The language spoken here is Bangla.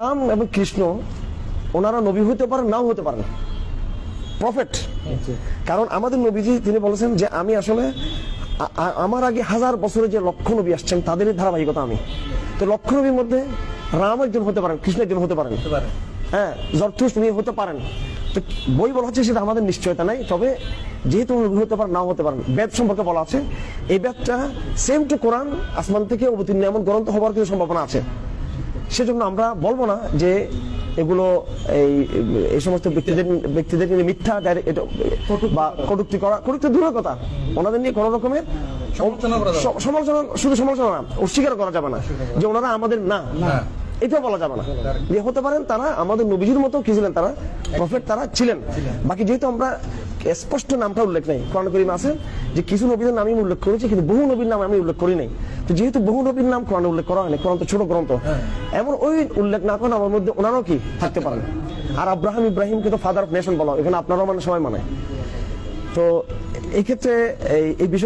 রাম এবং কৃষ্ণ ওনারা নবী হতে পারেন, নাও হতে পারেন, প্রফেট। কারণ আমাদের নবীজি তিনি বলেছেন যে আমি আসলে আমার আগে 1000 বছরে যে লক্ষ নবী আসছেন তাদেরই ধারাবাহিকতা আমি। তো লক্ষ নবীর মধ্যে রাম একজন হতে পারেন, কৃষ্ণ একজন হতে পারেন, হ্যাঁ, জরথুস উনি হতে পারেন। তো বই বলা হচ্ছে সেটা আমাদের নিশ্চয়তা নাই, তবে যেহেতু নবী হতে পারেন, নাও হতে পারেন। বেদ সম্পর্কে বলা আছে, এই বেদটা সেম টু কোরআন, আসমান থেকে অবতীর্ণ এমন গ্রন্থ হওয়ার কিছু সম্ভাবনা আছে। সেজন্য আমরা বলবো না যে এগুলো এই সমস্ত ব্যক্তিদের নিয়ে মিথ্যা বা কটূক্তি করা, কটূক্তি দূরের কথা, ওনাদের নিয়ে কোন রকমের সমালোচনা, শুধু সমালোচনা না, অস্বীকার করা যাবে না যে ওনারা আমাদের না, এটাও বলা যাবে না। যে হতে পারেন তারা আমাদের নবীজির মতো কি ছিলেন, তারা প্রফেট, তারা ছিলেন। বাকি যেহেতু আমরা স্পষ্ট নামটা উল্লেখ নেই, কোরআন কারীমে আছে যে কিছু নবীদের নাম আমি উল্লেখ করেছি, কিন্তু বহু নবীর নাম আমি উল্লেখ করি নাই। তো যেহেতু বহু নবীর নাম কোরআনে উল্লেখ করা হয়নি, কোরআন তো ছোট গ্রন্থ, এমন ওই উল্লেখ না করেন আমার মধ্যে ওনারাও কি থাকতে পারেন। আর ইব্রাহিমকে তো ফাদার অফ নেশন বলা হয়, এখানে আপনারাও মানে সবাই মানে। তো এই ক্ষেত্রে এই বিষয়